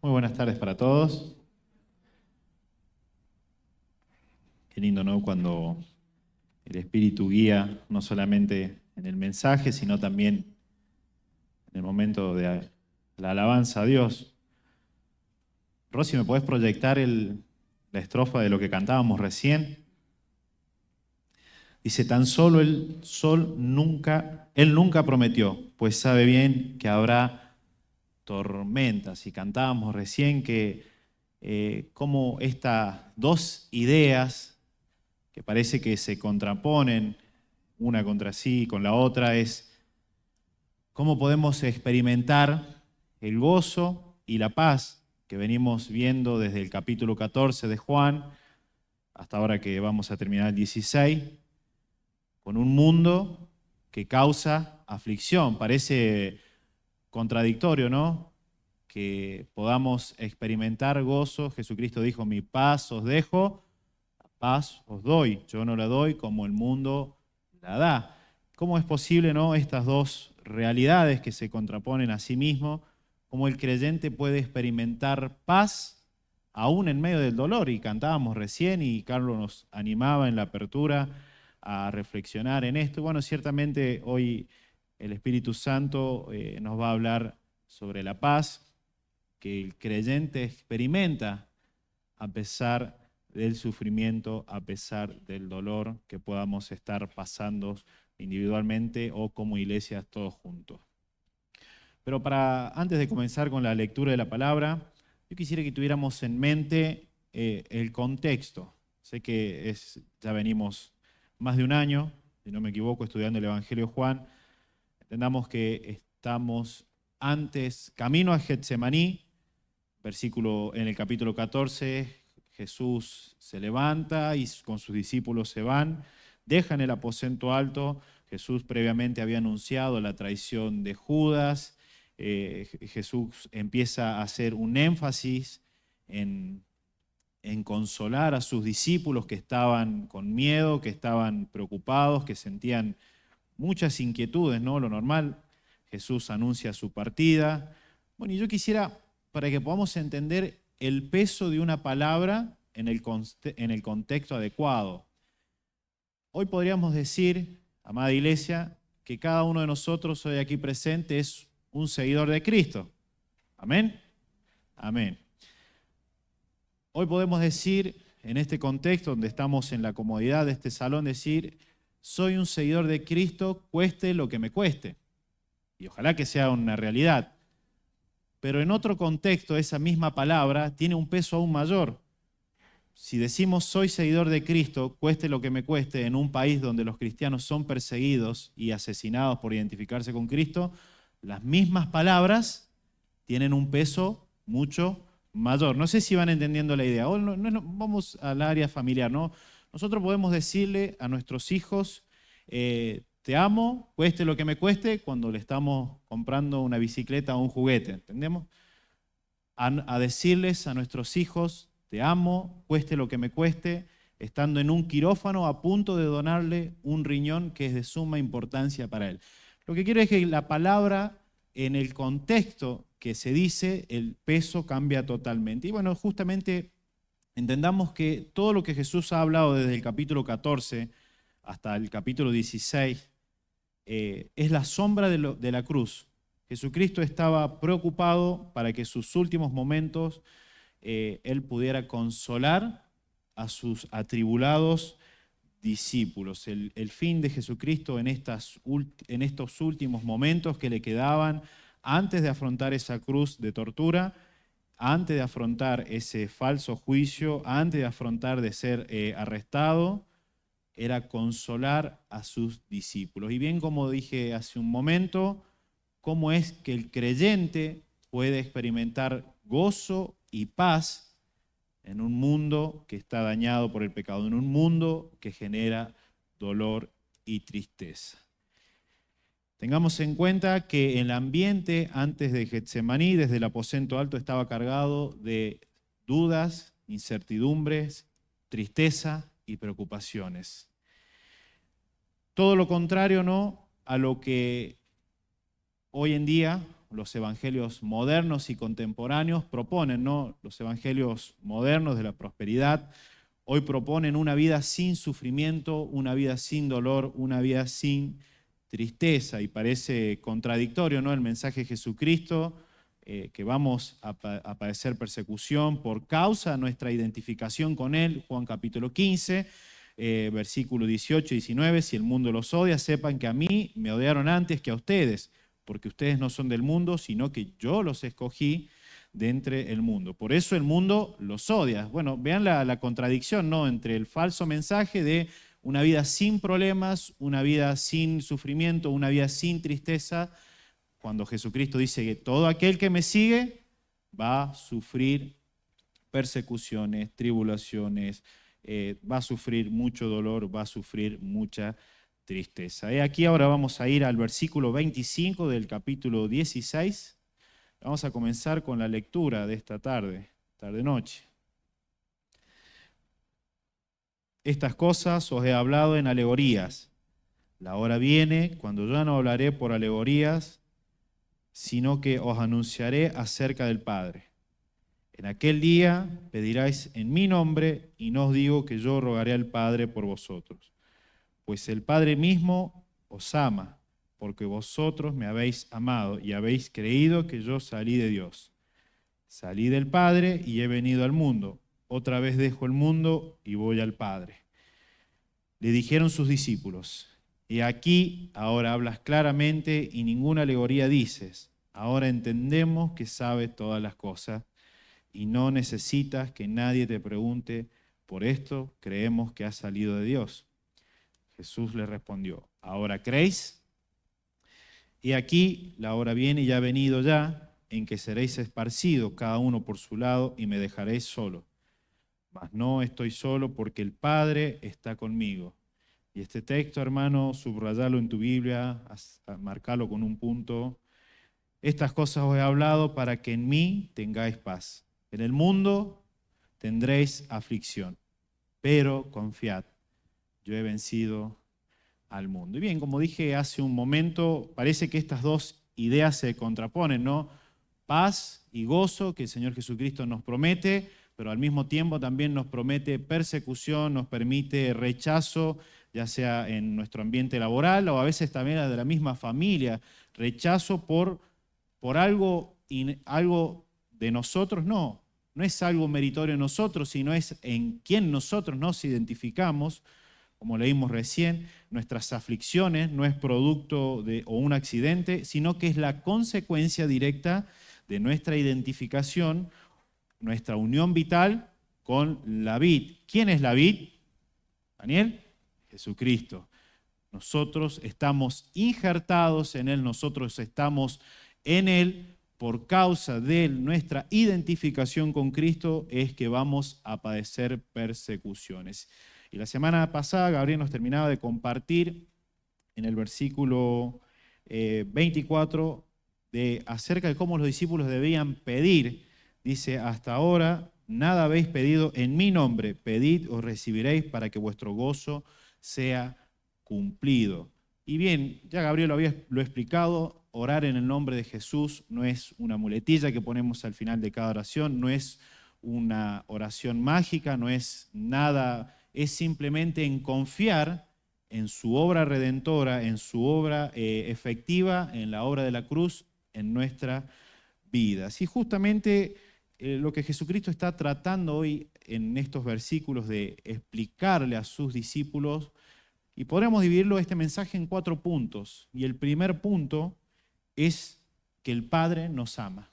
Muy buenas tardes para todos. Qué lindo, ¿no? Cuando el Espíritu guía no solamente en el mensaje, sino también en el momento de la alabanza a Dios. Rosy, ¿me podés proyectar la estrofa de lo que cantábamos recién? Dice, tan solo el sol él nunca prometió, pues sabe bien que habrá tormentas. Y cantábamos recién que como estas dos ideas que parece que se contraponen una contra sí con la otra, es cómo podemos experimentar el gozo y la paz que venimos viendo desde el capítulo 14 de Juan hasta ahora que vamos a terminar el 16, con un mundo que causa aflicción. Parece contradictorio, ¿no? Que podamos experimentar gozo. Jesucristo dijo, mi paz os dejo, paz os doy. Yo no la doy como el mundo la da. ¿Cómo es posible, no, estas dos realidades que se contraponen a sí mismo? ¿Cómo el creyente puede experimentar paz aún en medio del dolor? Y cantábamos recién y Carlos nos animaba en la apertura a reflexionar en esto. Y bueno, ciertamente hoy el Espíritu Santo nos va a hablar sobre la paz que el creyente experimenta a pesar del sufrimiento, a pesar del dolor que podamos estar pasando individualmente o como iglesias todos juntos. Pero antes de comenzar con la lectura de la palabra, yo quisiera que tuviéramos en mente el contexto. Sé que ya venimos más de un año, si no me equivoco, estudiando el Evangelio de Juan. Entendamos que estamos camino a Getsemaní, en el capítulo 14, Jesús se levanta y con sus discípulos se van, dejan el aposento alto. Jesús previamente había anunciado la traición de Judas. Jesús empieza a hacer un énfasis en consolar a sus discípulos que estaban con miedo, que estaban preocupados, que sentían muchas inquietudes, ¿no? Lo normal. Jesús anuncia su partida. Bueno, y yo quisiera, para que podamos entender el peso de una palabra en el contexto adecuado. Hoy podríamos decir, amada iglesia, que cada uno de nosotros hoy aquí presente es un seguidor de Cristo. ¿Amén? Amén. Hoy podemos decir, en este contexto donde estamos en la comodidad de este salón, decir, soy un seguidor de Cristo, cueste lo que me cueste. Y ojalá que sea una realidad. Pero en otro contexto, esa misma palabra tiene un peso aún mayor. Si decimos soy seguidor de Cristo, cueste lo que me cueste, en un país donde los cristianos son perseguidos y asesinados por identificarse con Cristo, las mismas palabras tienen un peso mucho mayor. No sé si van entendiendo la idea. Vamos al área familiar, ¿no? Nosotros podemos decirle a nuestros hijos, te amo, cueste lo que me cueste, cuando le estamos comprando una bicicleta o un juguete, ¿entendemos? A decirles a nuestros hijos, te amo, cueste lo que me cueste, estando en un quirófano a punto de donarle un riñón que es de suma importancia para él. Lo que quiero es que la palabra, en el contexto que se dice, el peso cambia totalmente. Y bueno, justamente entendamos que todo lo que Jesús ha hablado desde el capítulo 14 hasta el capítulo 16 es la sombra de la cruz. Jesucristo estaba preocupado para que en sus últimos momentos Él pudiera consolar a sus atribulados discípulos. El fin de Jesucristo en estos últimos momentos que le quedaban antes de afrontar esa cruz de tortura, antes de afrontar ese falso juicio, antes de afrontar de ser arrestado, era consolar a sus discípulos. Y bien, como dije hace un momento, cómo es que el creyente puede experimentar gozo y paz en un mundo que está dañado por el pecado, en un mundo que genera dolor y tristeza. Tengamos en cuenta que el ambiente antes de Getsemaní, desde el aposento alto, estaba cargado de dudas, incertidumbres, tristeza y preocupaciones. Todo lo contrario, ¿no?, a lo que hoy en día los evangelios modernos y contemporáneos proponen, ¿no? Los evangelios modernos de la prosperidad hoy proponen una vida sin sufrimiento, una vida sin dolor, una vida sin tristeza, y parece contradictorio, ¿no? El mensaje de Jesucristo, que vamos a padecer persecución por causa de nuestra identificación con Él, Juan capítulo 15, versículo 18 y 19, si el mundo los odia, sepan que a mí me odiaron antes que a ustedes, porque ustedes no son del mundo, sino que yo los escogí de entre el mundo. Por eso el mundo los odia. Bueno, vean la contradicción, ¿no? Entre el falso mensaje de una vida sin problemas, una vida sin sufrimiento, una vida sin tristeza, cuando Jesucristo dice que todo aquel que me sigue va a sufrir persecuciones, tribulaciones, va a sufrir mucho dolor, va a sufrir mucha tristeza. Aquí ahora vamos a ir al versículo 25 del capítulo 16. Vamos a comenzar con la lectura de esta tarde-noche. Estas cosas os he hablado en alegorías. La hora viene cuando ya no hablaré por alegorías, sino que os anunciaré acerca del Padre. En aquel día pediráis en mi nombre, y no os digo que yo rogaré al Padre por vosotros, pues el Padre mismo os ama, porque vosotros me habéis amado y habéis creído que yo salí de Dios. Salí del Padre y he venido al mundo. Otra vez dejo el mundo y voy al Padre. Le dijeron sus discípulos: y aquí ahora hablas claramente y ninguna alegoría dices. Ahora entendemos que sabes todas las cosas y no necesitas que nadie te pregunte. Por esto creemos que has salido de Dios. Jesús le respondió: ¿ahora creéis? Y aquí la hora viene y ya ha venido ya, en que seréis esparcidos cada uno por su lado y me dejaréis solo. Mas no estoy solo porque el Padre está conmigo. Y este texto, hermano, subrayalo en tu Biblia, marcalo con un punto. Estas cosas os he hablado para que en mí tengáis paz. En el mundo tendréis aflicción, pero confiad, yo he vencido al mundo. Y bien, como dije hace un momento, parece que estas dos ideas se contraponen, ¿no? Paz y gozo que el Señor Jesucristo nos promete, pero al mismo tiempo también nos promete persecución, nos permite rechazo, ya sea en nuestro ambiente laboral o a veces también de la misma familia, rechazo por algo de nosotros, no es algo meritorio en nosotros, sino es en quien nosotros nos identificamos. Como leímos recién, nuestras aflicciones no es producto de o un accidente, sino que es la consecuencia directa de nuestra identificación, nuestra unión vital con la vid. ¿Quién es la vid? Daniel, Jesucristo. Nosotros estamos injertados en Él, nosotros estamos en Él. Por causa de nuestra identificación con Cristo es que vamos a padecer persecuciones. Y la semana pasada Gabriel nos terminaba de compartir en el versículo 24 acerca de cómo los discípulos debían pedir. Dice: hasta ahora nada habéis pedido en mi nombre, pedid o recibiréis para que vuestro gozo sea cumplido. Y bien, ya Gabriel lo ha explicado, orar en el nombre de Jesús no es una muletilla que ponemos al final de cada oración, no es una oración mágica, no es nada, es simplemente en confiar en su obra redentora, en su obra efectiva, en la obra de la cruz, en nuestra vida. Y justamente lo que Jesucristo está tratando hoy en estos versículos de explicarle a sus discípulos, y podríamos dividirlo este mensaje en 4 puntos. Y el primer punto es que el Padre nos ama.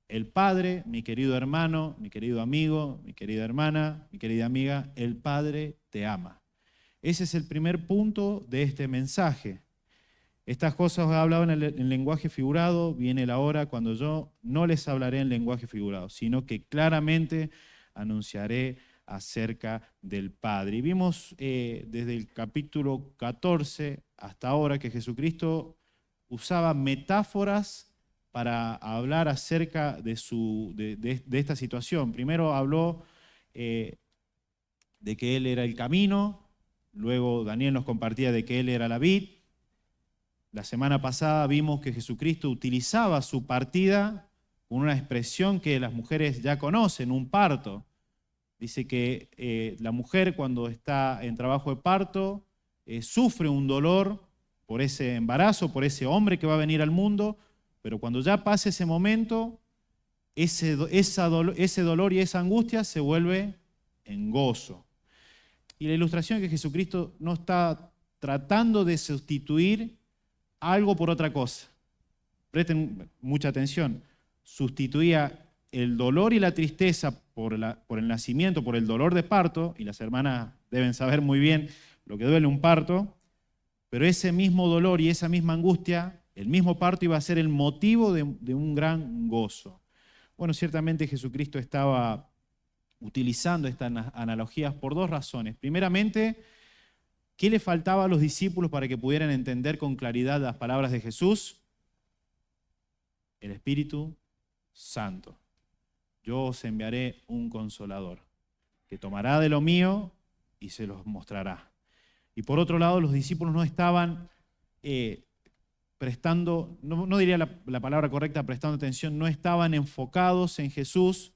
El Padre, mi querido hermano, mi querido amigo, mi querida hermana, mi querida amiga, el Padre te ama. Ese es el primer punto de este mensaje. Estas cosas os he hablado en lenguaje figurado, viene la hora cuando yo no les hablaré en lenguaje figurado, sino que claramente anunciaré acerca del Padre. Y vimos desde el capítulo 14 hasta ahora que Jesucristo usaba metáforas para hablar acerca de esta situación. Primero habló de que Él era el camino, luego Daniel nos compartía de que Él era la vid, La semana pasada vimos que Jesucristo utilizaba su partida con una expresión que las mujeres ya conocen, un parto. Dice que la mujer cuando está en trabajo de parto sufre un dolor por ese embarazo, por ese hombre que va a venir al mundo, pero cuando ya pasa ese momento, ese dolor y esa angustia se vuelve en gozo. Y la ilustración es que Jesucristo no está tratando de sustituir algo por otra cosa. Presten mucha atención. Sustituía el dolor y la tristeza por el nacimiento, por el dolor de parto, y las hermanas deben saber muy bien lo que duele un parto, pero ese mismo dolor y esa misma angustia, el mismo parto iba a ser el motivo de un gran gozo. Bueno, ciertamente Jesucristo estaba utilizando estas analogías por dos razones. Primeramente, ¿qué le faltaba a los discípulos para que pudieran entender con claridad las palabras de Jesús? El Espíritu Santo. Yo os enviaré un consolador, que tomará de lo mío y se los mostrará. Y por otro lado, los discípulos no estaban prestando, no diría la palabra correcta, prestando atención, no estaban enfocados en Jesús,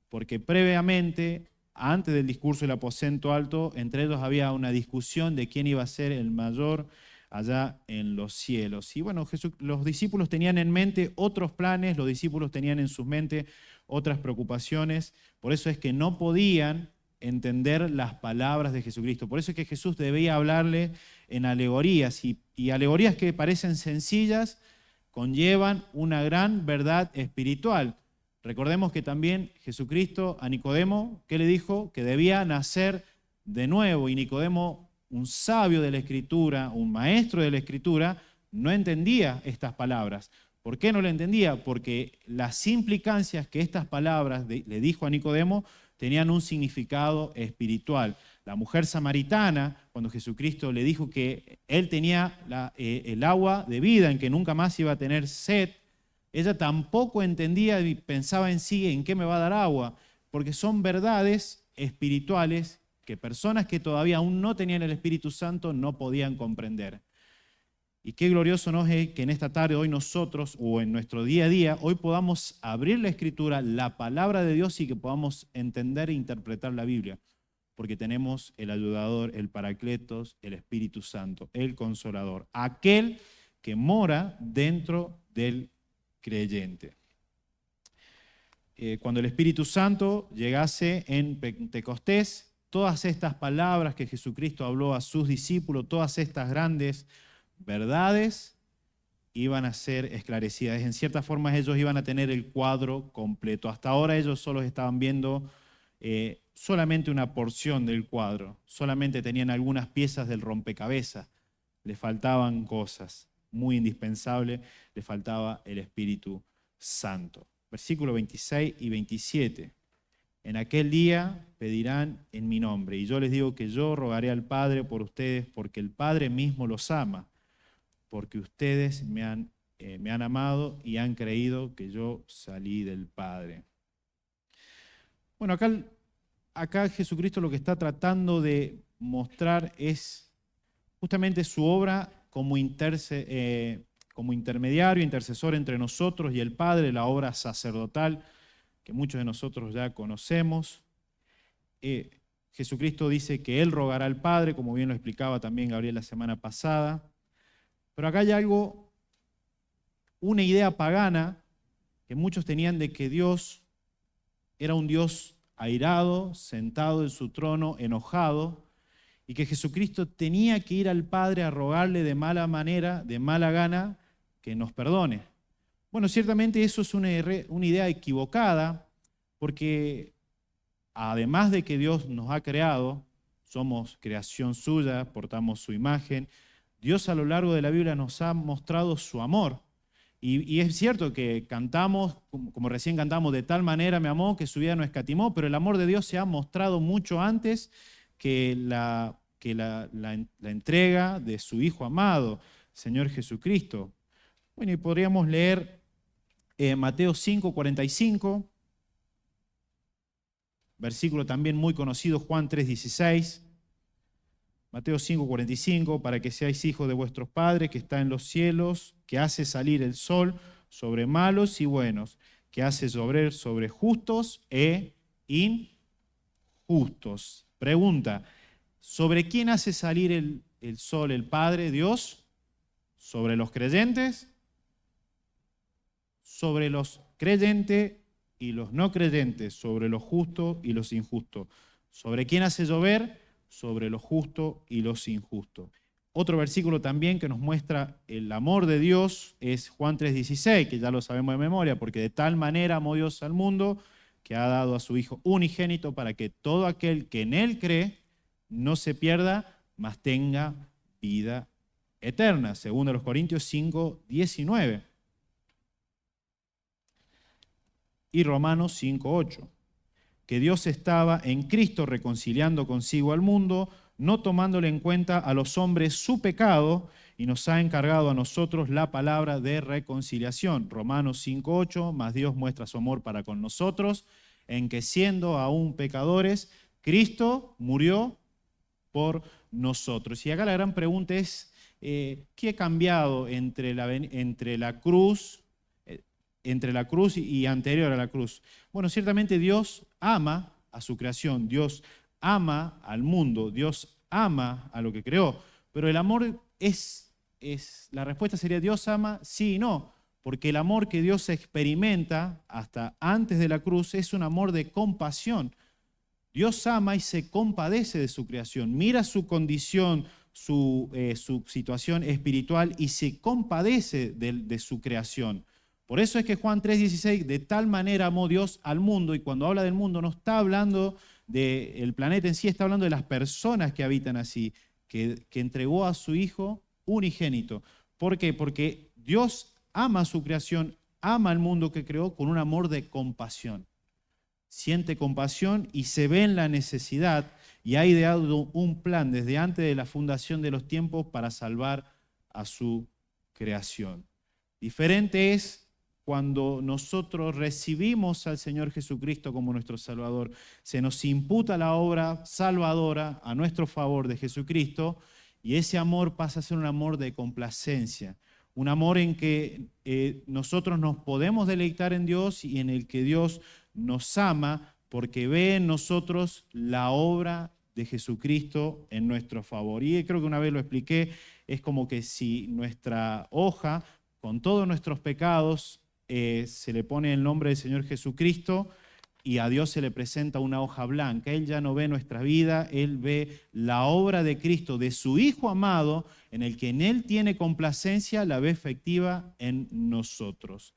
porque previamente, antes del discurso del aposento alto, entre ellos había una discusión de quién iba a ser el mayor allá en los cielos. Y bueno, los discípulos tenían en mente otros planes, los discípulos tenían en sus mente otras preocupaciones, por eso es que no podían entender las palabras de Jesucristo. Por eso es que Jesús debía hablarle en alegorías, y alegorías que parecen sencillas conllevan una gran verdad espiritual. Recordemos que también Jesucristo a Nicodemo, ¿qué le dijo? Que debía nacer de nuevo, y Nicodemo, un sabio de la Escritura, un maestro de la Escritura, no entendía estas palabras. ¿Por qué no lo entendía? Porque las implicancias que estas palabras le dijo a Nicodemo tenían un significado espiritual. La mujer samaritana, cuando Jesucristo le dijo que él tenía el agua de vida, en que nunca más iba a tener sed, ella tampoco entendía y pensaba en sí, ¿en qué me va a dar agua? Porque son verdades espirituales que personas que todavía aún no tenían el Espíritu Santo no podían comprender. Y qué glorioso nos es que en esta tarde, hoy nosotros, o en nuestro día a día, hoy podamos abrir la Escritura, la palabra de Dios, y que podamos entender e interpretar la Biblia. Porque tenemos el ayudador, el Paracletos, el Espíritu Santo, el Consolador, aquel que mora dentro del creyente. Cuando el Espíritu Santo llegase en Pentecostés, todas estas palabras que Jesucristo habló a sus discípulos, todas estas grandes verdades iban a ser esclarecidas. En cierta forma ellos iban a tener el cuadro completo. Hasta ahora ellos solo estaban viendo solamente una porción del cuadro, solamente tenían algunas piezas del rompecabezas, le faltaban cosas muy indispensables, le faltaba el Espíritu Santo. Versículos 26 y 27. En aquel día pedirán en mi nombre, y yo les digo que yo rogaré al Padre por ustedes, porque el Padre mismo los ama, porque ustedes me han amado y han creído que yo salí del Padre. Bueno, acá Jesucristo lo que está tratando de mostrar es justamente su obra como intermediario, intercesor entre nosotros y el Padre, la obra sacerdotal que muchos de nosotros ya conocemos. Jesucristo dice que Él rogará al Padre, como bien lo explicaba también Gabriel la semana pasada. Pero acá hay algo, una idea pagana que muchos tenían de que Dios era un Dios airado, sentado en su trono, enojado, y que Jesucristo tenía que ir al Padre a rogarle de mala manera, de mala gana, que nos perdone. Bueno, ciertamente eso es una idea equivocada, porque además de que Dios nos ha creado, somos creación suya, portamos su imagen, Dios a lo largo de la Biblia nos ha mostrado su amor. Y es cierto que cantamos, como recién cantamos, de tal manera me amó que su vida no escatimó, pero el amor de Dios se ha mostrado mucho antes que la entrega de su Hijo amado, Señor Jesucristo. Bueno, y podríamos leer Mateo 5:45, versículo también muy conocido, Juan 3:16. Mateo 5:45, para que seáis hijos de vuestros padres que está en los cielos, que hace salir el sol sobre malos y buenos, que hace llover sobre justos e injustos. Pregunta, ¿sobre quién hace salir el sol el Padre, Dios? ¿Sobre los creyentes? Sobre los creyentes y los no creyentes, sobre los justos y los injustos. ¿Sobre quién hace llover? Sobre los justos y los injustos. Otro versículo también que nos muestra el amor de Dios es Juan 3:16, que ya lo sabemos de memoria, porque de tal manera amó Dios al mundo que ha dado a su Hijo unigénito para que todo aquel que en Él cree no se pierda, mas tenga vida eterna. Segundo los Corintios 5:19. Y Romanos 5:8, que Dios estaba en Cristo reconciliando consigo al mundo, no tomándole en cuenta a los hombres su pecado, y nos ha encargado a nosotros la palabra de reconciliación. Romanos 5:8, mas Dios muestra su amor para con nosotros, en que siendo aún pecadores, Cristo murió por nosotros. Y acá la gran pregunta es, ¿qué ha cambiado entre la cruz y anterior a la cruz? Bueno, ciertamente Dios ama a su creación, Dios ama al mundo, Dios ama a lo que creó, pero el amor la respuesta sería Dios ama, sí y no, porque el amor que Dios experimenta hasta antes de la cruz es un amor de compasión. Dios ama y se compadece de su creación, mira su condición, su situación espiritual y se compadece de su creación. Por eso es que Juan 3:16, de tal manera amó Dios al mundo, y cuando habla del mundo no está hablando del planeta en sí, está hablando de las personas que habitan así, que entregó a su Hijo unigénito. ¿Por qué? Porque Dios ama a su creación, ama al mundo que creó con un amor de compasión. Siente compasión y se ve en la necesidad y ha ideado un plan desde antes de la fundación de los tiempos para salvar a su creación. Diferente es cuando nosotros recibimos al Señor Jesucristo como nuestro Salvador, se nos imputa la obra salvadora a nuestro favor de Jesucristo y ese amor pasa a ser un amor de complacencia, un amor en que nosotros nos podemos deleitar en Dios y en el que Dios nos ama porque ve en nosotros la obra de Jesucristo en nuestro favor. Y creo que una vez lo expliqué, es como que si nuestra hoja, con todos nuestros pecados, se le pone el nombre del Señor Jesucristo y a Dios se le presenta una hoja blanca. Él ya no ve nuestra vida, Él ve la obra de Cristo, de su Hijo amado, en el que en Él tiene complacencia, la ve efectiva en nosotros.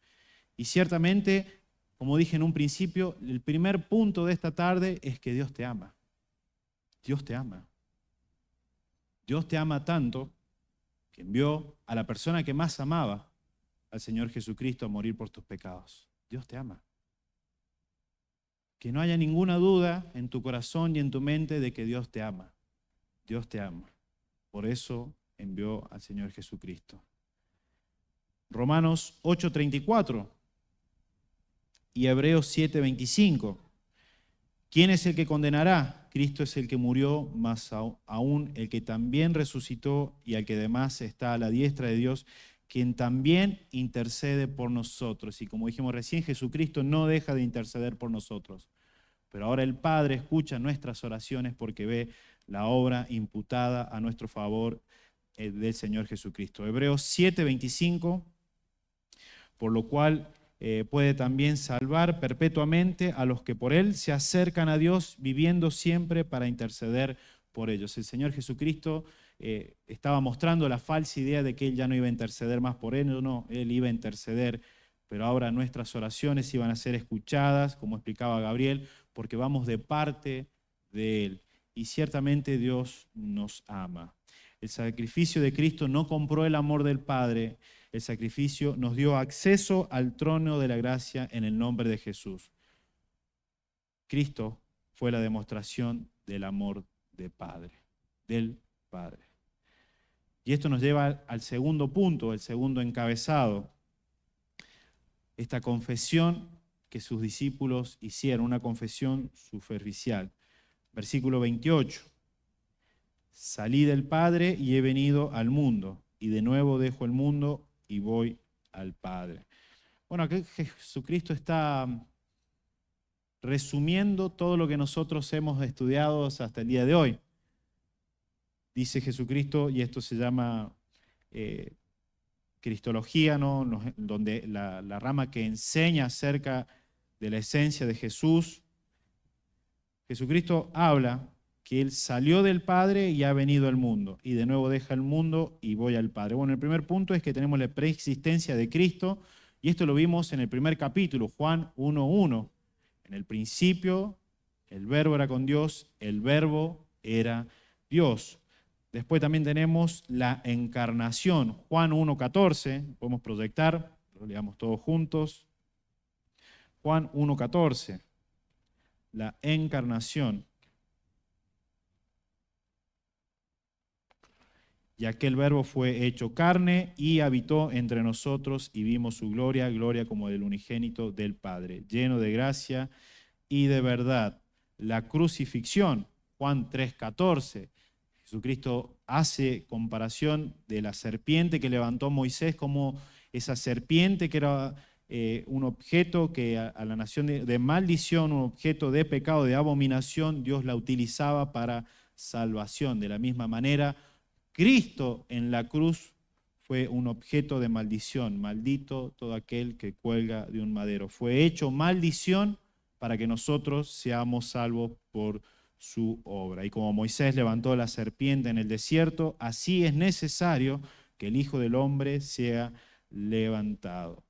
Y ciertamente, como dije en un principio, el primer punto de esta tarde es que Dios te ama. Dios te ama. Dios te ama tanto que envió a la persona que más amaba, al Señor Jesucristo, a morir por tus pecados. Dios te ama. Que no haya ninguna duda en tu corazón y en tu mente de que Dios te ama. Dios te ama. Por eso envió al Señor Jesucristo. Romanos 8:34 y Hebreos 7:25. ¿Quién es el que condenará? Cristo es el que murió, más aún el que también resucitó y al que además está a la diestra de Dios, quien también intercede por nosotros. Y como dijimos recién, Jesucristo no deja de interceder por nosotros. Pero ahora el Padre escucha nuestras oraciones porque ve la obra imputada a nuestro favor del Señor Jesucristo. Hebreos 7:25, por lo cual puede también salvar perpetuamente a los que por Él se acercan a Dios, viviendo siempre para interceder por ellos. El Señor Jesucristo estaba mostrando la falsa idea de que Él ya no iba a interceder más por Él, no, Él iba a interceder, pero ahora nuestras oraciones iban a ser escuchadas, como explicaba Gabriel, porque vamos de parte de Él. Y ciertamente Dios nos ama. El sacrificio de Cristo no compró el amor del Padre. El sacrificio nos dio acceso al trono de la gracia en el nombre de Jesús. Cristo fue la demostración del amor del Padre. Y esto nos lleva al segundo punto, el segundo encabezado. Esta confesión que sus discípulos hicieron, una confesión superficial. Versículo 28. salí del Padre y he venido al mundo, y de nuevo dejo el mundo y voy al Padre. Bueno, aquí Jesucristo está resumiendo todo lo que nosotros hemos estudiado hasta el día de hoy. Dice Jesucristo, y esto se llama cristología, ¿no? Donde la rama que enseña acerca de la esencia de Jesús. Jesucristo habla que Él salió del Padre y ha venido al mundo, y de nuevo deja el mundo y voy al Padre. Bueno, el primer punto es que tenemos la preexistencia de Cristo, y esto lo vimos en el primer capítulo, Juan 1:1. En el principio, el verbo era con Dios, el verbo era Dios. Después también tenemos la encarnación, Juan 1:14, podemos proyectar, lo leamos todos juntos. Juan 1:14, la encarnación. Y aquel verbo fue hecho carne y habitó entre nosotros y vimos su gloria, gloria como del unigénito del Padre, lleno de gracia y de verdad. La crucifixión, Juan 3:14. Jesucristo hace comparación de la serpiente que levantó Moisés, como esa serpiente que era un objeto que a la nación de maldición, un objeto de pecado, de abominación, Dios la utilizaba para salvación. De la misma manera, Cristo en la cruz fue un objeto de maldición. Maldito todo aquel que cuelga de un madero. Fue hecho maldición para que nosotros seamos salvos por su obra. Y como Moisés levantó la serpiente en el desierto, así es necesario que el Hijo del Hombre sea levantado.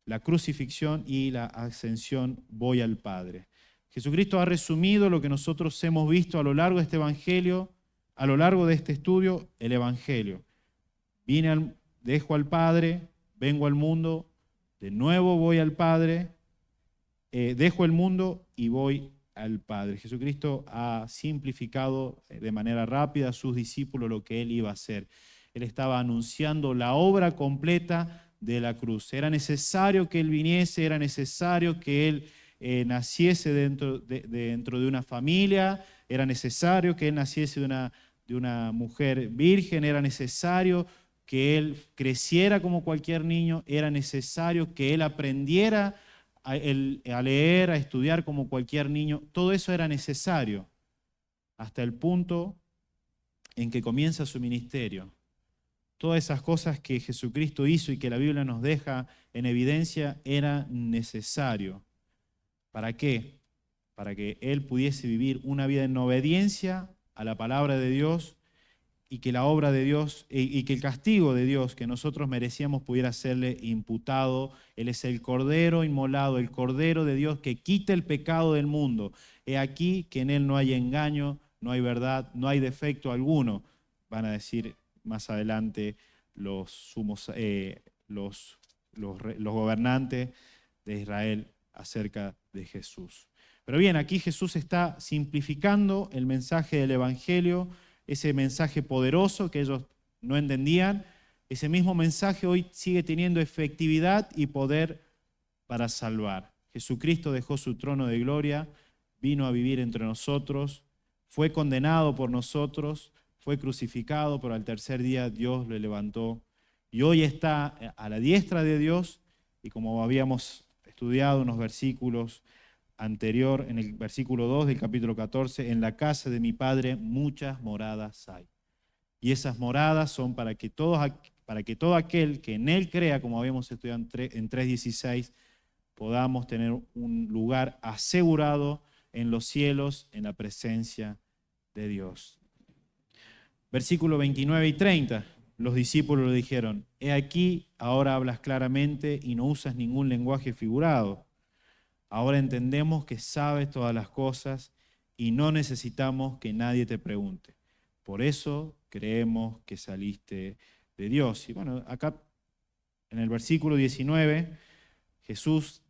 La crucifixión y la ascensión, voy al Padre. Jesucristo ha resumido lo que nosotros hemos visto a lo largo de este Evangelio, a lo largo de este estudio, el Evangelio. Dejo al Padre, vengo al mundo, de nuevo voy al Padre, dejo el mundo y voy al Padre. Jesucristo ha simplificado de manera rápida a sus discípulos lo que Él iba a hacer. Él estaba anunciando la obra completa de la cruz. Era necesario que Él viniese, era necesario que Él naciese dentro de una familia, era necesario que Él naciese de una mujer virgen, era necesario que Él creciera como cualquier niño, era necesario que Él aprendiera a leer, a estudiar como cualquier niño. Todo eso era necesario hasta el punto en que comienza su ministerio. Todas esas cosas que Jesucristo hizo y que la Biblia nos deja en evidencia era necesario. ¿Para qué? Para que Él pudiese vivir una vida en obediencia a la palabra de Dios y que la obra de Dios y que el castigo de Dios que nosotros merecíamos pudiera serle imputado. Él es el Cordero inmolado, el Cordero de Dios que quita el pecado del mundo. He aquí que en Él no hay engaño, no hay verdad, no hay defecto alguno. Van a decir más adelante los gobernantes de Israel acerca de Jesús. Pero bien, aquí Jesús está simplificando el mensaje del Evangelio, ese mensaje poderoso que ellos no entendían. Ese mismo mensaje hoy sigue teniendo efectividad y poder para salvar. Jesucristo dejó su trono de gloria, vino a vivir entre nosotros, fue condenado por nosotros, fue crucificado, pero al tercer día Dios lo levantó y hoy está a la diestra de Dios. Y como habíamos estudiado unos versículos anterior, en el versículo 2 del capítulo 14, en la casa de mi Padre muchas moradas hay. Y esas moradas son para que todo aquel que en Él crea, como habíamos estudiado en 3:16, podamos tener un lugar asegurado en los cielos, en la presencia de Dios. Versículo 29 y 30, los discípulos le dijeron: he aquí, ahora hablas claramente y no usas ningún lenguaje figurado. Ahora entendemos que sabes todas las cosas y no necesitamos que nadie te pregunte. Por eso creemos que saliste de Dios. Y bueno, acá en el versículo 19, Jesús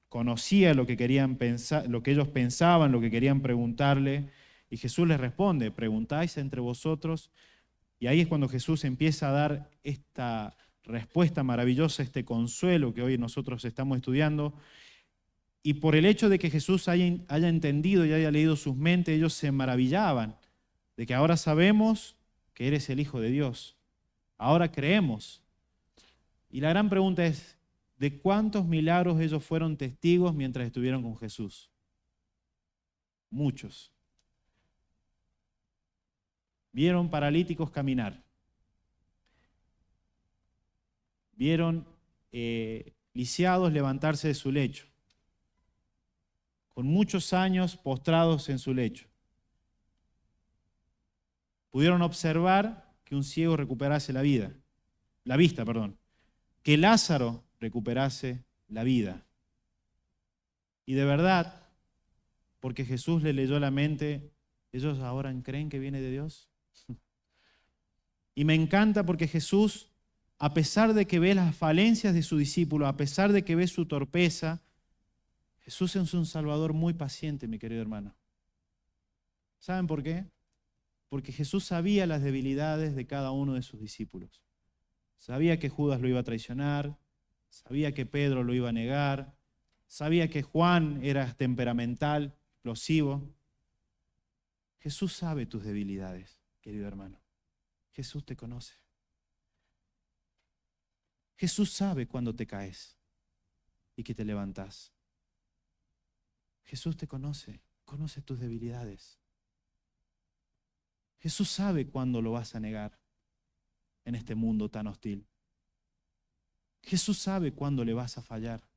conocía lo que querían pensar, lo que ellos pensaban, lo que querían preguntarle, y Jesús les responde: preguntáis entre vosotros. Y ahí es cuando Jesús empieza a dar esta respuesta maravillosa, este consuelo que hoy nosotros estamos estudiando. Y por el hecho de que Jesús haya entendido y haya leído sus mentes, ellos se maravillaban. de que ahora sabemos que eres el Hijo de Dios. Ahora creemos. Y la gran pregunta es, ¿de cuántos milagros ellos fueron testigos mientras estuvieron con Jesús? Muchos. Vieron paralíticos caminar. Vieron lisiados levantarse de su lecho, con muchos años postrados en su lecho. Pudieron observar que un ciego recuperase la vista, que Lázaro recuperase la vida. Y de verdad, porque Jesús le leyó la mente, ¿ellos ahora creen que viene de Dios? Y me encanta porque Jesús, a pesar de que ve las falencias de su discípulo, a pesar de que ve su torpeza, Jesús es un Salvador muy paciente, mi querido hermano. ¿Saben por qué? Porque Jesús sabía las debilidades de cada uno de sus discípulos. Sabía que Judas lo iba a traicionar, sabía que Pedro lo iba a negar, sabía que Juan era temperamental, explosivo. Jesús sabe tus debilidades, querido hermano. Jesús te conoce. Jesús sabe cuándo te caes y que te levantás. Jesús te conoce, conoce tus debilidades. Jesús sabe cuándo lo vas a negar en este mundo tan hostil. Jesús sabe cuándo le vas a fallar.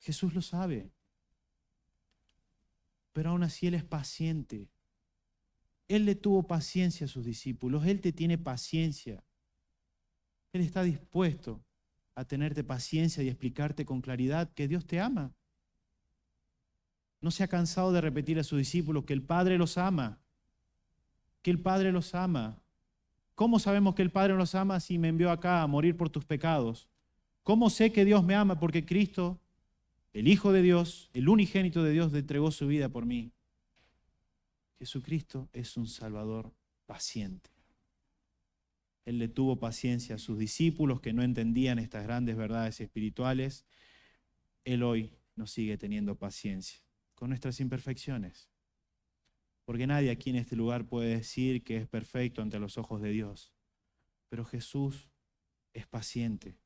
Jesús lo sabe. Pero aún así Él es paciente. Él le tuvo paciencia a sus discípulos. Él te tiene paciencia. Él está dispuesto a tenerte paciencia y explicarte con claridad que Dios te ama. No se ha cansado de repetir a sus discípulos que el Padre los ama. Que el Padre los ama. ¿Cómo sabemos que el Padre los ama si me envió acá a morir por tus pecados? ¿Cómo sé que Dios me ama? Porque Cristo, el Hijo de Dios, el unigénito de Dios, entregó su vida por mí. Jesucristo es un Salvador paciente. Él le tuvo paciencia a sus discípulos que no entendían estas grandes verdades espirituales. Él hoy nos sigue teniendo paciencia con nuestras imperfecciones. Porque nadie aquí en este lugar puede decir que es perfecto ante los ojos de Dios. Pero Jesús es paciente.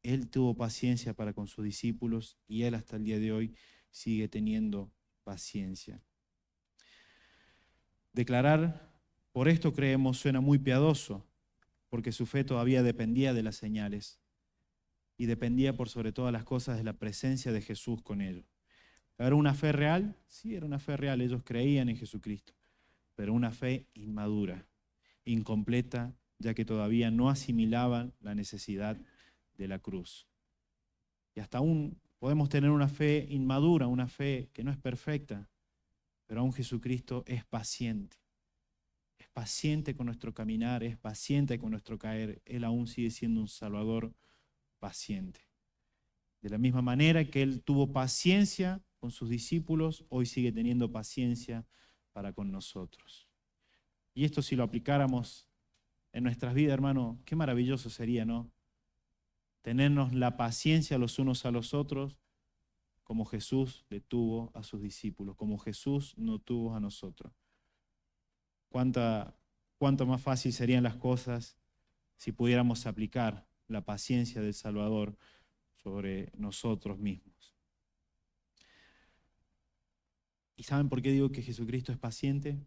Él tuvo paciencia para con sus discípulos y Él hasta el día de hoy sigue teniendo paciencia. Declarar, por esto creemos, suena muy piadoso, porque su fe todavía dependía de las señales y dependía por sobre todas las cosas de la presencia de Jesús con ellos. ¿Era una fe real? Sí, era una fe real. Ellos creían en Jesucristo, pero una fe inmadura, incompleta, ya que todavía no asimilaban la necesidad de la cruz. Y hasta aún podemos tener una fe inmadura, una fe que no es perfecta, pero aún Jesucristo es paciente. Es paciente con nuestro caminar, es paciente con nuestro caer. Él aún sigue siendo un Salvador paciente. De la misma manera que Él tuvo paciencia con sus discípulos, hoy sigue teniendo paciencia para con nosotros. Y esto si lo aplicáramos en nuestras vidas, hermano, qué maravilloso sería, ¿no? Tenernos la paciencia los unos a los otros como Jesús le tuvo a sus discípulos, como Jesús nos tuvo a nosotros. Cuánto más fácil serían las cosas si pudiéramos aplicar la paciencia del Salvador sobre nosotros mismos. ¿Y saben por qué digo que Jesucristo es paciente?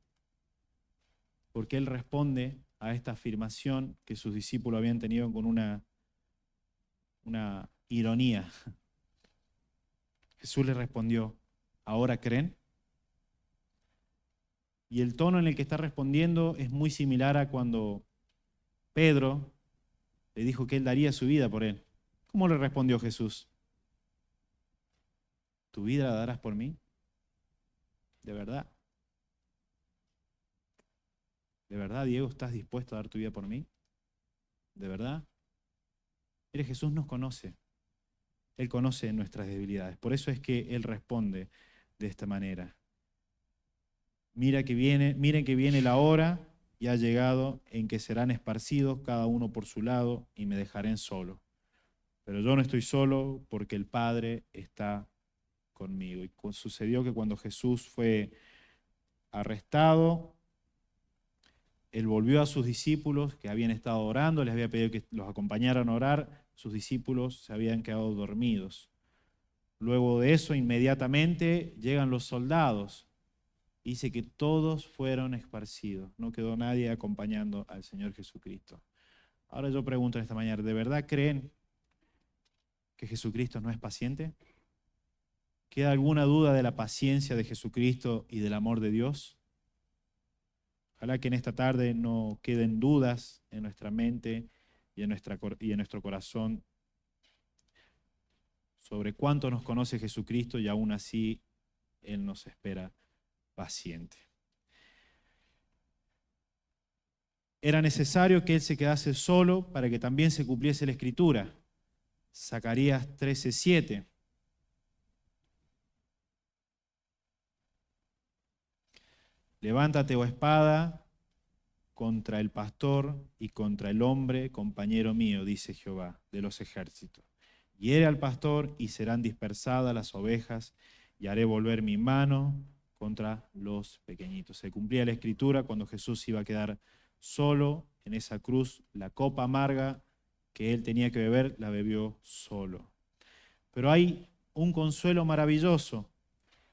Porque Él responde a esta afirmación que sus discípulos habían tenido con una ironía. Jesús les respondió, ¿ahora creen? Y el tono en el que está respondiendo es muy similar a cuando Pedro le dijo que él daría su vida por él. ¿Cómo le respondió Jesús? ¿Tu vida la darás por mí? ¿De verdad? ¿De verdad, Diego, estás dispuesto a dar tu vida por mí? ¿De verdad? Mire, Jesús nos conoce. Él conoce nuestras debilidades. Por eso es que Él responde de esta manera. Miren que viene la hora y ha llegado en que serán esparcidos cada uno por su lado y me dejarán solo. Pero yo no estoy solo porque el Padre está conmigo. Y sucedió que cuando Jesús fue arrestado, él volvió a sus discípulos que habían estado orando, les había pedido que los acompañaran a orar, sus discípulos se habían quedado dormidos. Luego de eso, inmediatamente llegan los soldados. Dice que todos fueron esparcidos, no quedó nadie acompañando al Señor Jesucristo. Ahora yo pregunto en esta mañana, ¿de verdad creen que Jesucristo no es paciente? ¿Queda alguna duda de la paciencia de Jesucristo y del amor de Dios? Ojalá que en esta tarde no queden dudas en nuestra mente y en nuestro corazón sobre cuánto nos conoce Jesucristo y aún así Él nos espera paciente. Era necesario que Él se quedase solo para que también se cumpliese la Escritura. Zacarías 13:7. Levántate, oh espada, contra el pastor y contra el hombre, compañero mío, dice Jehová de los ejércitos. Hiere al pastor y serán dispersadas las ovejas, y haré volver mi mano contra los pequeñitos. Se cumplía la Escritura cuando Jesús iba a quedar solo en esa cruz. La copa amarga que Él tenía que beber, la bebió solo. Pero hay un consuelo maravilloso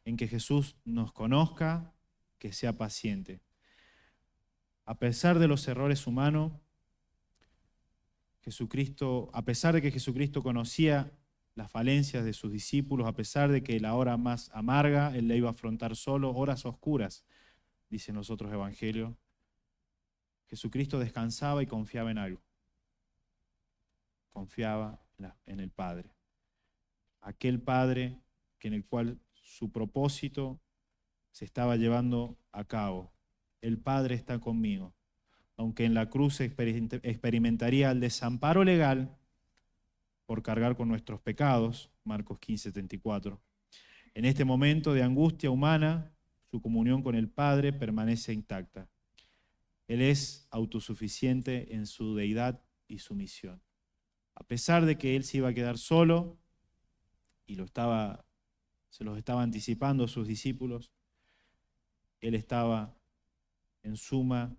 en que Jesús nos conozca, que sea paciente. A pesar de los errores humanos, Jesucristo, a pesar de que Jesucristo conocía las falencias de sus discípulos, a pesar de que la hora más amarga Él la iba a afrontar solo, horas oscuras, dicen los otros evangelios, Jesucristo descansaba y confiaba en algo. Confiaba en el Padre. Aquel Padre en el cual su propósito se estaba llevando a cabo. El Padre está conmigo. Aunque en la cruz experimentaría el desamparo legal por cargar con nuestros pecados, Marcos 15:74. En este momento de angustia humana, su comunión con el Padre permanece intacta. Él es autosuficiente en su deidad y su misión. A pesar de que Él se iba a quedar solo, y se los estaba anticipando a sus discípulos, Él estaba en suma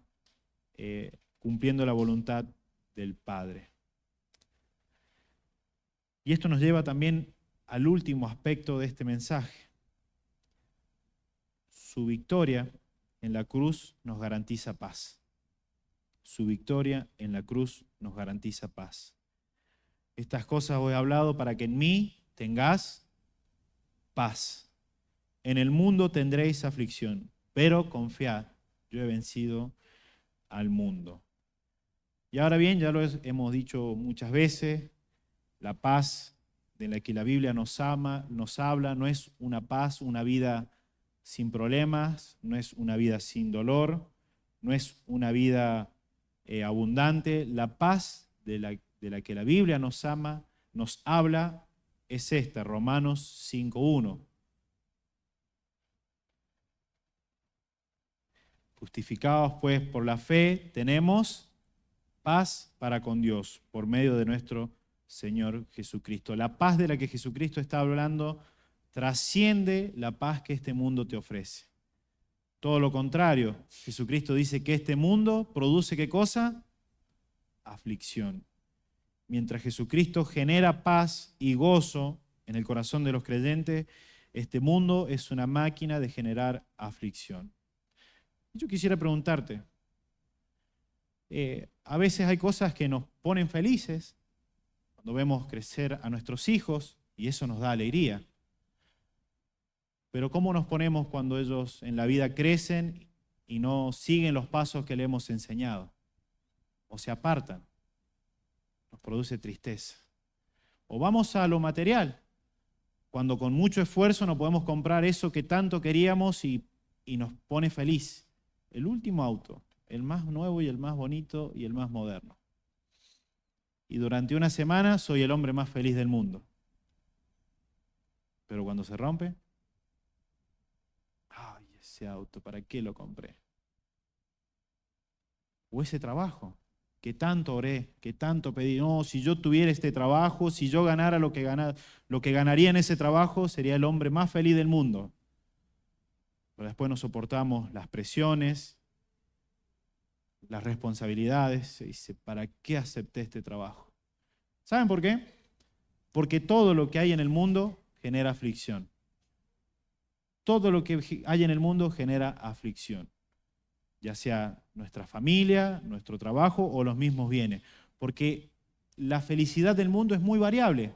cumpliendo la voluntad del Padre. Y esto nos lleva también al último aspecto de este mensaje. Su victoria en la cruz nos garantiza paz. Su victoria en la cruz nos garantiza paz. Estas cosas os he hablado para que en mí tengáis paz. En el mundo tendréis aflicción, pero confiad, yo he vencido al mundo. Y ahora bien, ya lo hemos dicho muchas veces, la paz de la que la Biblia nos habla, no es una paz, una vida sin problemas, no es una vida sin dolor, no es una vida abundante. La paz de la que la Biblia nos habla, es esta, Romanos 5:1. Justificados pues por la fe, tenemos paz para con Dios por medio de nuestro Señor Jesucristo. La paz de la que Jesucristo está hablando trasciende la paz que este mundo te ofrece. Todo lo contrario, Jesucristo dice que este mundo produce ¿qué cosa? Aflicción. Mientras Jesucristo genera paz y gozo en el corazón de los creyentes, este mundo es una máquina de generar aflicción. Yo quisiera preguntarte, a veces hay cosas que nos ponen felices, cuando vemos crecer a nuestros hijos, y eso nos da alegría. Pero ¿cómo nos ponemos cuando ellos en la vida crecen y no siguen los pasos que le hemos enseñado? O se apartan. Nos produce tristeza. O vamos a lo material, cuando con mucho esfuerzo no podemos comprar eso que tanto queríamos y nos pone feliz. El último auto, el más nuevo y el más bonito y el más moderno. Y durante una semana soy el hombre más feliz del mundo. Pero cuando se rompe, ¡ay, ese auto! ¿Para qué lo compré? O ese trabajo, que tanto oré, que tanto pedí. No, si yo tuviera este trabajo, si yo ganara lo que ganaría en ese trabajo, sería el hombre más feliz del mundo. pero después no soportamos las presiones, las responsabilidades. Se dice, ¿para qué acepté este trabajo? ¿Saben por qué? Porque todo lo que hay en el mundo genera aflicción. Todo lo que hay en el mundo genera aflicción, ya sea nuestra familia, nuestro trabajo o los mismos bienes. Porque la felicidad del mundo es muy variable.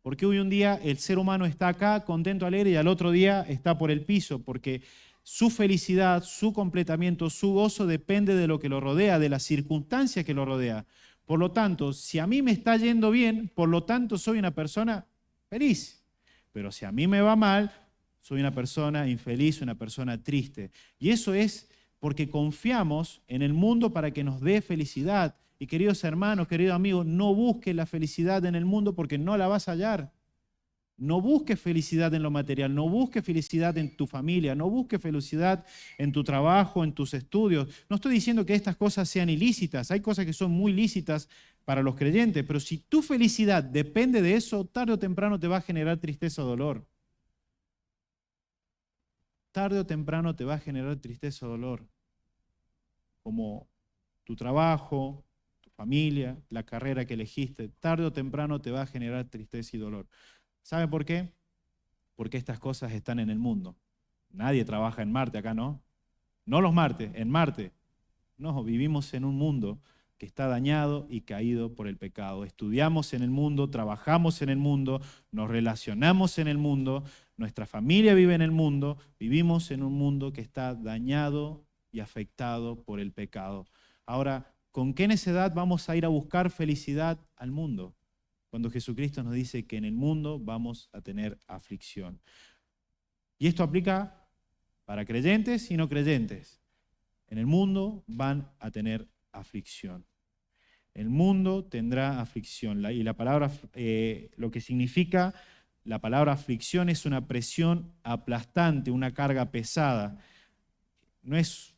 Porque hoy un día el ser humano está acá, contento, alegre, y al otro día está por el piso, porque su felicidad, su completamiento, su gozo depende de lo que lo rodea, de las circunstancias que lo rodea. Por lo tanto, si a mí me está yendo bien, por lo tanto soy una persona feliz. Pero si a mí me va mal, soy una persona infeliz, una persona triste. Y eso es porque confiamos en el mundo para que nos dé felicidad. Y queridos hermanos, queridos amigos, no busques la felicidad en el mundo porque no la vas a hallar. No busques felicidad en lo material, no busques felicidad en tu familia, no busques felicidad en tu trabajo, en tus estudios. No estoy diciendo que estas cosas sean ilícitas, hay cosas que son muy lícitas para los creyentes, pero si tu felicidad depende de eso, tarde o temprano te va a generar tristeza o dolor. Tarde o temprano te va a generar tristeza o dolor, como tu trabajo, tu familia, la carrera que elegiste, tarde o temprano te va a generar tristeza y dolor. ¿Sabe por qué? Porque estas cosas están en el mundo. Nadie trabaja en Marte acá, ¿no? No los martes, en Marte. No, vivimos en un mundo que está dañado y caído por el pecado. Estudiamos en el mundo, trabajamos en el mundo, nos relacionamos en el mundo, nuestra familia vive en el mundo, vivimos en un mundo que está dañado y afectado por el pecado. Ahora, ¿con qué necedad vamos a ir a buscar felicidad al mundo? Cuando Jesucristo nos dice que en el mundo vamos a tener aflicción. Y esto aplica para creyentes y no creyentes. En el mundo van a tener aflicción. El mundo tendrá aflicción. Y la palabra, lo que significa la palabra aflicción es una presión aplastante, una carga pesada. No es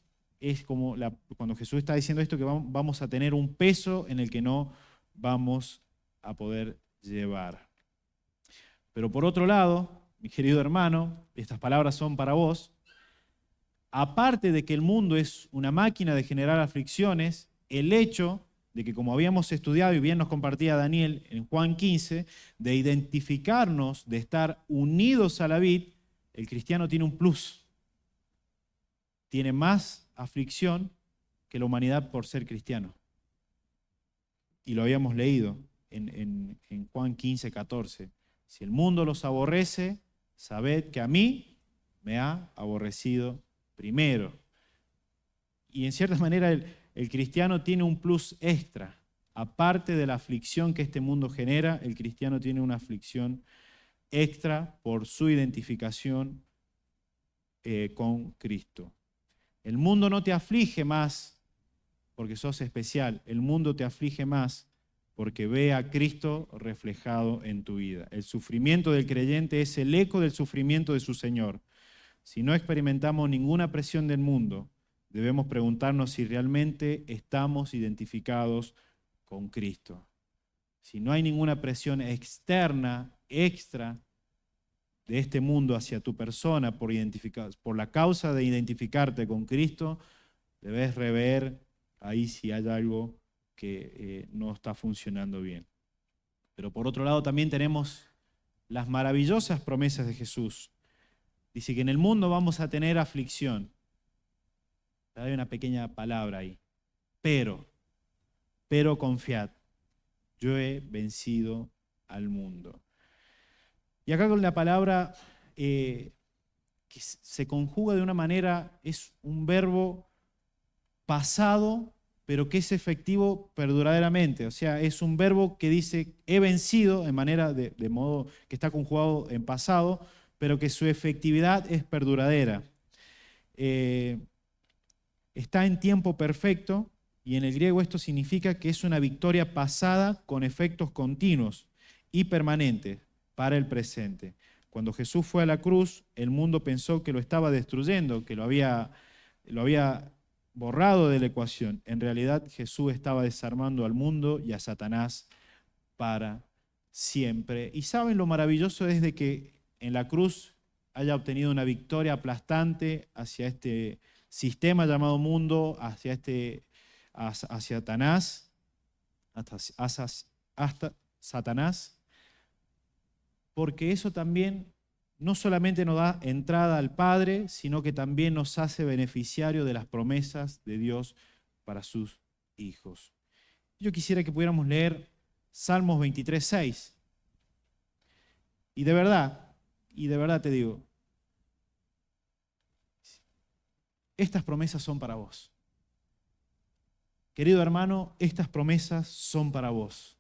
como cuando Jesús está diciendo esto que vamos a tener un peso en el que no vamos a poder llevar. Pero por otro lado, mi querido hermano, estas palabras son para vos. Aparte de que el mundo es una máquina de generar aflicciones, el hecho de que, como habíamos estudiado y bien nos compartía Daniel en Juan 15, de identificarnos, de estar unidos a la vid, el cristiano tiene un plus. Tiene más aflicción que la humanidad por ser cristiano. Y lo habíamos leído en Juan 15, 14. Si el mundo los aborrece, sabed que a mí me ha aborrecido primero. Y en cierta manera el cristiano tiene un plus extra. Aparte de la aflicción que este mundo genera, el cristiano tiene una aflicción extra por su identificación con Cristo. El mundo no te aflige más porque sos especial. El mundo te aflige más porque ve a Cristo reflejado en tu vida. El sufrimiento del creyente es el eco del sufrimiento de su Señor. Si no experimentamos ninguna presión del mundo, debemos preguntarnos si realmente estamos identificados con Cristo. Si no hay ninguna presión externa, extra, de este mundo hacia tu persona por la causa de identificarte con Cristo, debes rever ahí si hay algo que no está funcionando bien. Pero por otro lado también tenemos las maravillosas promesas de Jesús. Dice que en el mundo vamos a tener aflicción. Pero hay una pequeña palabra ahí. Pero confiad, yo he vencido al mundo. Y acá con la palabra que se conjuga de una manera, es un verbo pasado, pero que es efectivo verdaderamente. O sea, es un verbo que dice he vencido, en manera de modo que está conjugado en pasado, pero que su efectividad es perduradera. Está en tiempo perfecto, y en el griego esto significa que es una victoria pasada con efectos continuos y permanentes para el presente. Cuando Jesús fue a la cruz, el mundo pensó que lo estaba destruyendo, que lo había borrado de la ecuación. En realidad Jesús estaba desarmando al mundo y a Satanás para siempre. Y saben, lo maravilloso es de que en la cruz haya obtenido una victoria aplastante hacia este sistema llamado mundo, hacia Satanás, hasta Satanás, porque eso también no solamente nos da entrada al Padre, sino que también nos hace beneficiario de las promesas de Dios para sus hijos. Yo quisiera que pudiéramos leer Salmos 23:6. Y de verdad te digo, estas promesas son para vos. Querido hermano, estas promesas son para vos.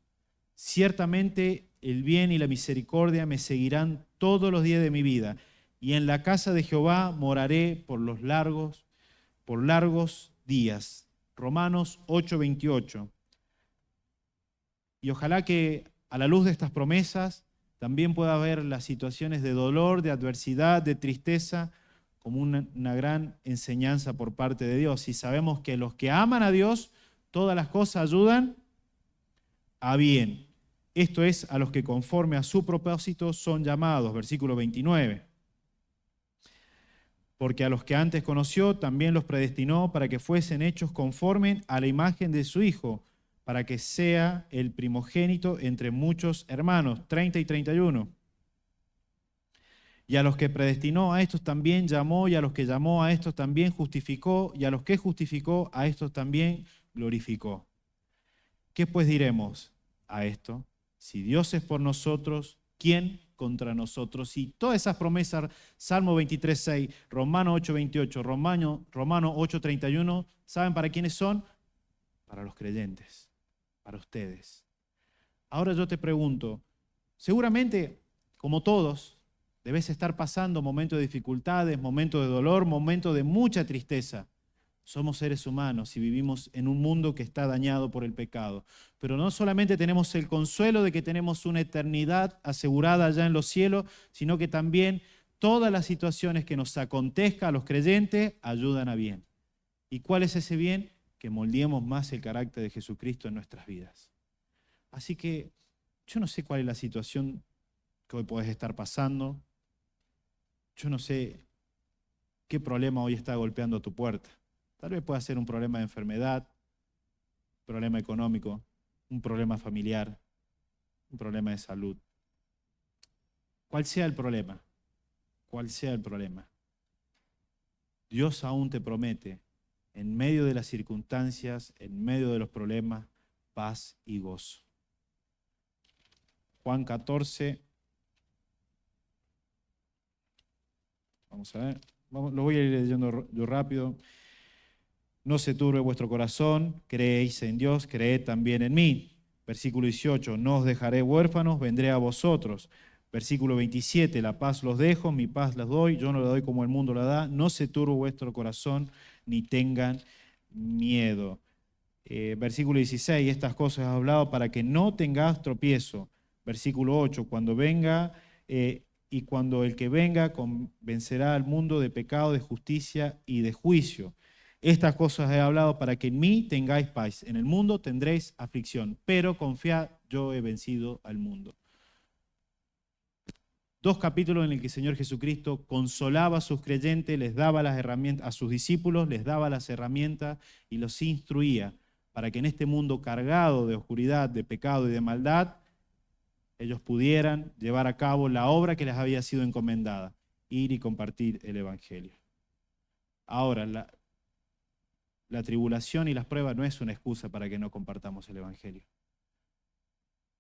Ciertamente el bien y la misericordia me seguirán todos los días de mi vida, y en la casa de Jehová moraré por largos días. Romanos 8:28. Y ojalá que a la luz de estas promesas también pueda ver las situaciones de dolor, de adversidad, de tristeza, como una gran enseñanza por parte de Dios. Y sabemos que los que aman a Dios, todas las cosas ayudan a bien. Esto es, a los que conforme a su propósito son llamados. Versículo 29. Porque a los que antes conoció, también los predestinó para que fuesen hechos conforme a la imagen de su Hijo, para que sea el primogénito entre muchos hermanos. 30 y 31. Y a los que predestinó, a estos también llamó, y a los que llamó, a estos también justificó, y a los que justificó, a estos también glorificó. ¿Qué pues diremos a esto? Si Dios es por nosotros, ¿quién contra nosotros? Y todas esas promesas, Salmo 23:6, Romano 8:28, Romano 8:31, ¿saben para quiénes son? Para los creyentes, para ustedes. Ahora yo te pregunto, seguramente, como todos, debes estar pasando momentos de dificultades, momentos de dolor, momentos de mucha tristeza. Somos seres humanos y vivimos en un mundo que está dañado por el pecado. Pero no solamente tenemos el consuelo de que tenemos una eternidad asegurada allá en los cielos, sino que también todas las situaciones que nos acontezcan a los creyentes ayudan a bien. ¿Y cuál es ese bien? Que moldeemos más el carácter de Jesucristo en nuestras vidas. Así que yo no sé cuál es la situación que hoy podés estar pasando. Yo no sé qué problema hoy está golpeando a tu puerta. Tal vez pueda ser un problema de enfermedad, un problema económico, un problema familiar, un problema de salud. Cual sea el problema, Dios aún te promete, en medio de las circunstancias, en medio de los problemas, paz y gozo. Juan 14. Vamos a ver, lo voy a ir leyendo yo rápido. No se turbe vuestro corazón, creéis en Dios, creed también en mí. Versículo 18, no os dejaré huérfanos, vendré a vosotros. Versículo 27, la paz los dejo, mi paz las doy, yo no la doy como el mundo la da. No se turbe vuestro corazón, ni tengan miedo. Versículo 16, estas cosas he hablado para que no tengas tropiezo. Versículo 8, cuando venga y cuando el que venga convencerá al mundo de pecado, de justicia y de juicio. Estas cosas he hablado para que en mí tengáis paz. En el mundo tendréis aflicción, pero confiad, yo he vencido al mundo. 2 capítulos en el que el Señor Jesucristo consolaba a sus creyentes, les daba las herramientas, a sus discípulos les daba las herramientas y los instruía para que en este mundo cargado de oscuridad, de pecado y de maldad, ellos pudieran llevar a cabo la obra que les había sido encomendada, ir y compartir el Evangelio. Ahora, la tribulación y las pruebas no es una excusa para que no compartamos el Evangelio,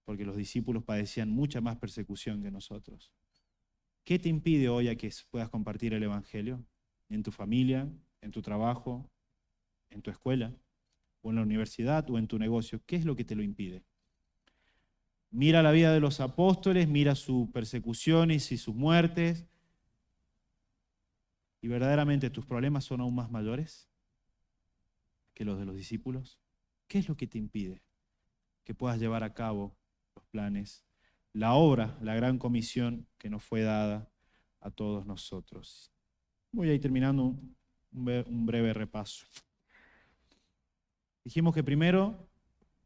porque los discípulos padecían mucha más persecución que nosotros. ¿Qué te impide hoy a que puedas compartir el Evangelio? ¿En tu familia, en tu trabajo, en tu escuela, o en la universidad, o en tu negocio? ¿Qué es lo que te lo impide? Mira la vida de los apóstoles, mira sus persecuciones y sus muertes, y verdaderamente tus problemas son aún más mayores que los de los discípulos. ¿Qué es lo que te impide que puedas llevar a cabo los planes, la obra, la gran comisión que nos fue dada a todos nosotros? Voy a ir terminando un breve repaso. Dijimos que primero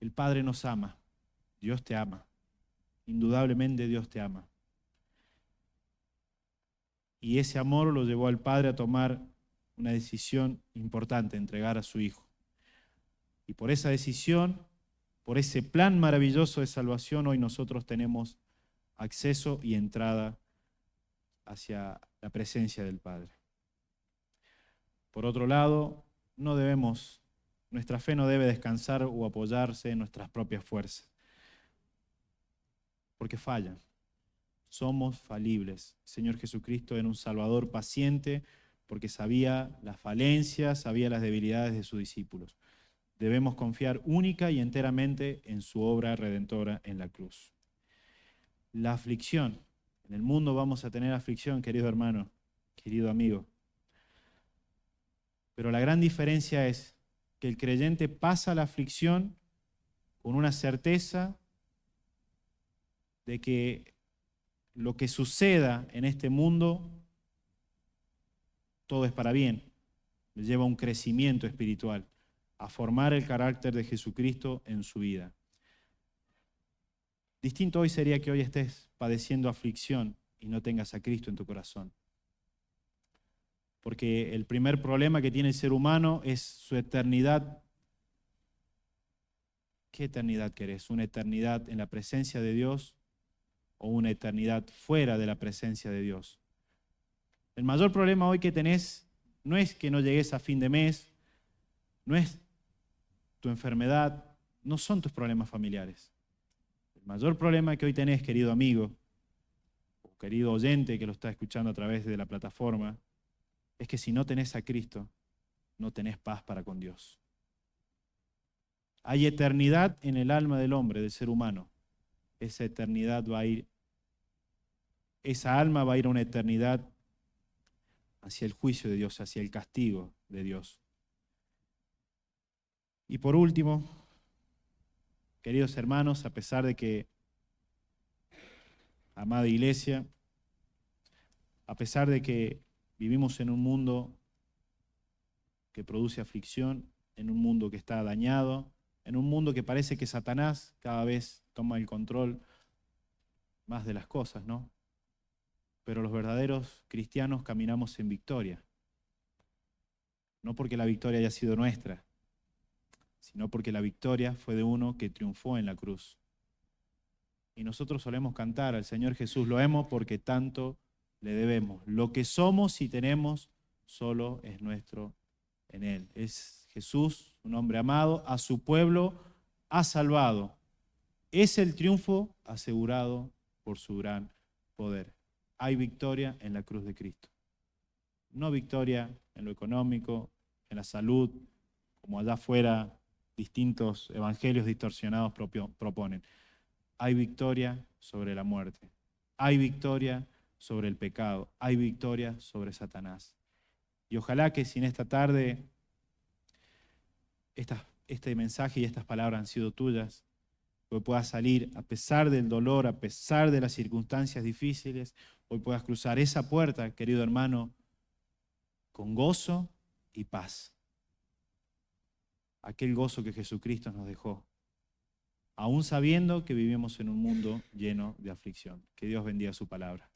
el Padre nos ama, Dios te ama, indudablemente Dios te ama. y ese amor lo llevó al Padre a tomar una decisión importante, entregar a su Hijo. Y por esa decisión, por ese plan maravilloso de salvación, hoy nosotros tenemos acceso y entrada hacia la presencia del Padre. Por otro lado, nuestra fe no debe descansar o apoyarse en nuestras propias fuerzas, porque fallan. Somos falibles. El Señor Jesucristo era un Salvador paciente porque sabía las falencias, sabía las debilidades de sus discípulos. Debemos confiar única y enteramente en su obra redentora en la cruz. La aflicción. En el mundo vamos a tener aflicción, querido hermano, querido amigo. Pero la gran diferencia es que el creyente pasa la aflicción con una certeza de que lo que suceda en este mundo, todo es para bien. Le lleva a un crecimiento espiritual, a formar el carácter de Jesucristo en su vida. Distinto hoy sería que hoy estés padeciendo aflicción y no tengas a Cristo en tu corazón. Porque el primer problema que tiene el ser humano es su eternidad. ¿Qué eternidad querés? ¿Una eternidad en la presencia de Dios o una eternidad fuera de la presencia de Dios? El mayor problema hoy que tenés no es que no llegues a fin de mes, no es tu enfermedad, no son tus problemas familiares. El mayor problema que hoy tenés, querido amigo, o querido oyente que lo está escuchando a través de la plataforma, es que si no tenés a Cristo, no tenés paz para con Dios. Hay eternidad en el alma del hombre, del ser humano. Esa eternidad va a ir, esa alma va a ir a una eternidad hacia el juicio de Dios, hacia el castigo de Dios. Y por último, queridos hermanos, a pesar de que, amada iglesia, a pesar de que vivimos en un mundo que produce aflicción, en un mundo que está dañado, en un mundo que parece que Satanás cada vez toma el control más de las cosas, ¿no? Pero los verdaderos cristianos caminamos en victoria. No porque la victoria haya sido nuestra, sino porque la victoria fue de uno que triunfó en la cruz. Y nosotros solemos cantar al Señor Jesús, lo hemos porque tanto le debemos. Lo que somos y tenemos solo es nuestro en Él. Es Jesús, un hombre amado, a su pueblo ha salvado. Es el triunfo asegurado por su gran poder. Hay victoria en la cruz de Cristo. No victoria en lo económico, en la salud, como allá afuera distintos evangelios distorsionados proponen. Hay victoria sobre la muerte. Hay victoria sobre el pecado. Hay victoria sobre Satanás. Y ojalá que si en esta tarde este mensaje y estas palabras han sido tuyas, hoy puedas salir a pesar del dolor, a pesar de las circunstancias difíciles, hoy puedas cruzar esa puerta, querido hermano, con gozo y paz. Aquel gozo que Jesucristo nos dejó, aún sabiendo que vivimos en un mundo lleno de aflicción. Que Dios bendiga su palabra.